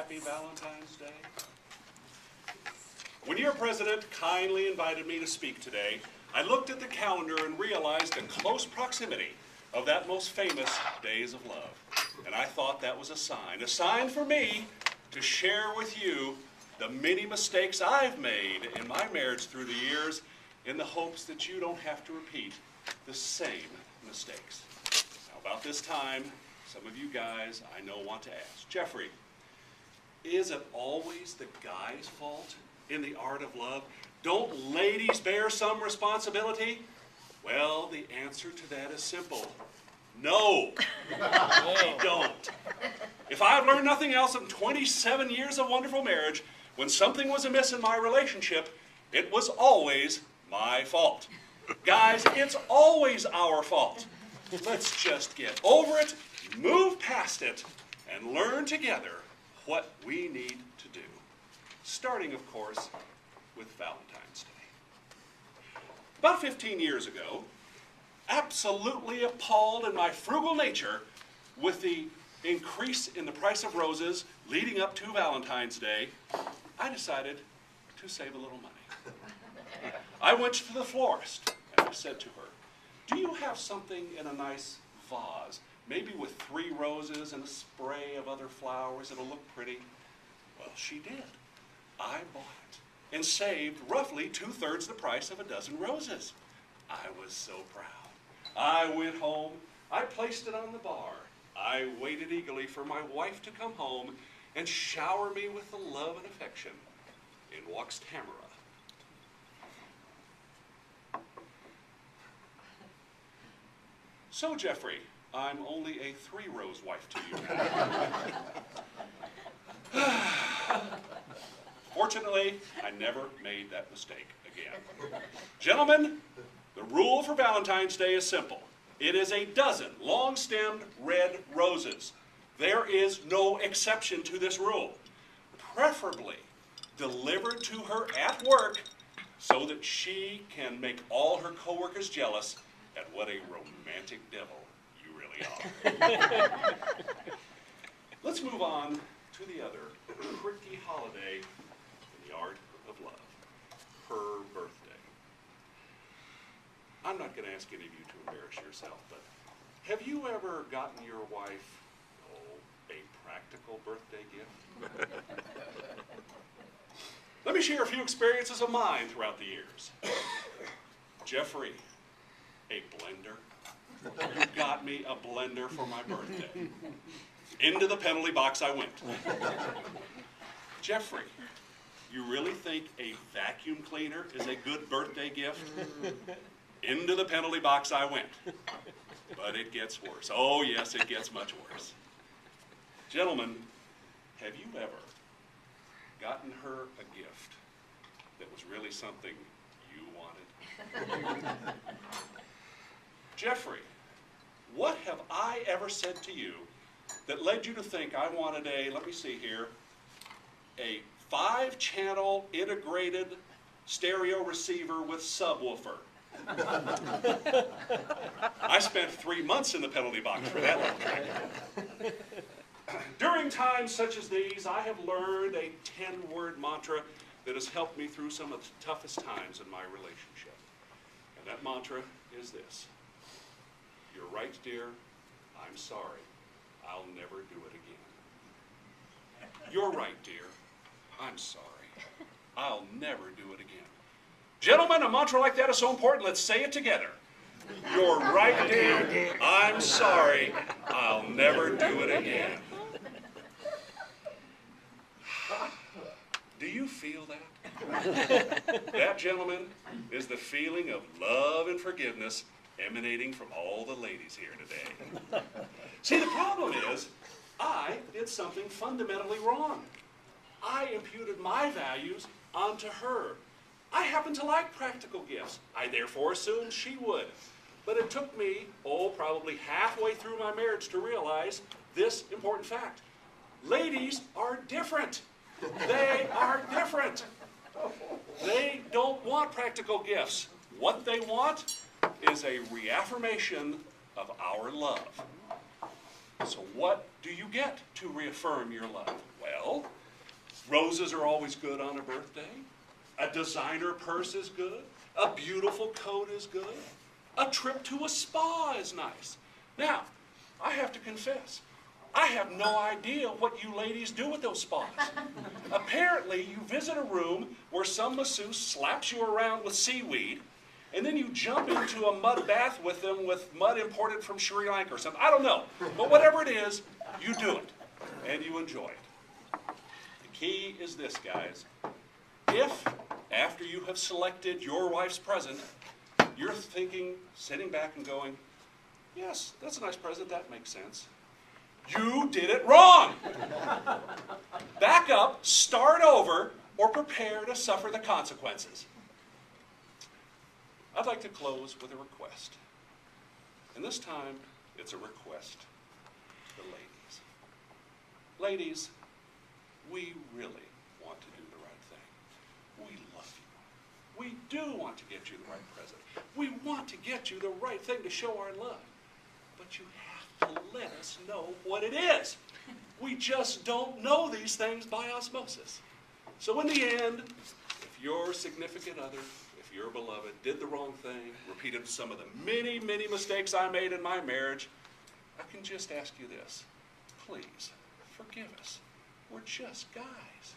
happy Valentine's Day? When your president kindly invited me to speak today, I looked at the calendar and realized the close proximity of that most famous Days of Love. And I thought that was a sign for me to share with you the many mistakes I've made in my marriage through the years in the hopes that you don't have to repeat the same mistakes. Now, about this time, some of you guys I know want to ask, Jeffrey, is it always the guy's fault in the art of love? Don't ladies bear some responsibility? Well, the answer to that is simple. No, they don't. If I've learned nothing else in 27 years of wonderful marriage, when something was amiss in my relationship, it was always my fault. Guys, it's always our fault. Let's just get over it, move past it, and learn together what we need to do. Starting, of course, with Valentine's Day. About 15 years ago, absolutely appalled in my frugal nature with the increase in the price of roses leading up to Valentine's Day, I decided to save a little money. I went to the florist and I said to her, do you have something in a nice vase, maybe with 3 roses and a spray of other flowers that'll look pretty? Well, she did. I bought it and saved roughly 2/3 the price of a dozen roses. I was so proud. I went home, I placed it on the bar. I waited eagerly for my wife to come home and shower me with the love and affection. In walks Tamara. So, Jeffrey, I'm only a 3-rose wife to you. Fortunately, I never made that mistake again. Gentlemen, the rule for Valentine's Day is simple. It is a dozen long-stemmed red roses. There is no exception to this rule. Preferably delivered to her at work so that she can make all her coworkers jealous at what a romantic devil you really are. Let's move on to the other tricky holiday in the art of love, her birthday. I'm not going to ask any of you to embarrass yourself, but have you ever gotten your wife, a practical birthday gift? Let me share a few experiences of mine throughout the years. Jeffrey, a blender. You got me a blender for my birthday. Into the penalty box I went. Jeffrey, you really think a vacuum cleaner is a good birthday gift? Into the penalty box I went. But it gets worse. Oh yes, it gets much worse. Gentlemen, have you ever gotten her a gift that was really something you wanted? Jeffrey, what have I ever said to you that led you to think I wanted a 5-channel integrated stereo receiver with subwoofer? I spent 3 months in the penalty box for that little trick. During times such as these, I have learned a 10-word mantra that has helped me through some of the toughest times in my relationship. And that mantra is this. You're right, dear. I'm sorry. I'll never do it again. You're right, dear. I'm sorry. I'll never do it again. Gentlemen, a mantra like that is so important. Let's say it together. You're right, dear. I'm sorry. I'll never do it again. Do you feel that? That, gentlemen, is the feeling of love and forgiveness emanating from all the ladies here today. See, the problem is, I did something fundamentally wrong. I imputed my values onto her. I happen to like practical gifts. I therefore assumed she would. But it took me, probably halfway through my marriage to realize this important fact. Ladies are different. They are different. They don't want practical gifts. What they want is a reaffirmation of our love. So what do you get to reaffirm your love? Well, Roses are always good on a birthday. A designer purse is good. A beautiful coat is good. A trip to a spa is nice. Now, I have to confess, I have no idea what you ladies do with those spas. Apparently, you visit a room where some masseuse slaps you around with seaweed, and then you jump into a mud bath with them with mud imported from Sri Lanka or something. I don't know. But whatever it is, you do it, and you enjoy it. The key is this, guys. If, after you have selected your wife's present, you're thinking, sitting back and going, yes, that's a nice present, that makes sense. You did it wrong. Back up, start over, or prepare to suffer the consequences. I'd like to close with a request. And this time, it's a request to the ladies. Ladies, we really want to do the right thing. We love you. We do want to get you the right present. We want to get you the right thing to show our love. But you have to let us know what it is. We just don't know these things by osmosis. So in the end, if your significant other, if your beloved did the wrong thing, repeated some of the many, many mistakes I made in my marriage, I can just ask you this. Please, forgive us. We're just guys.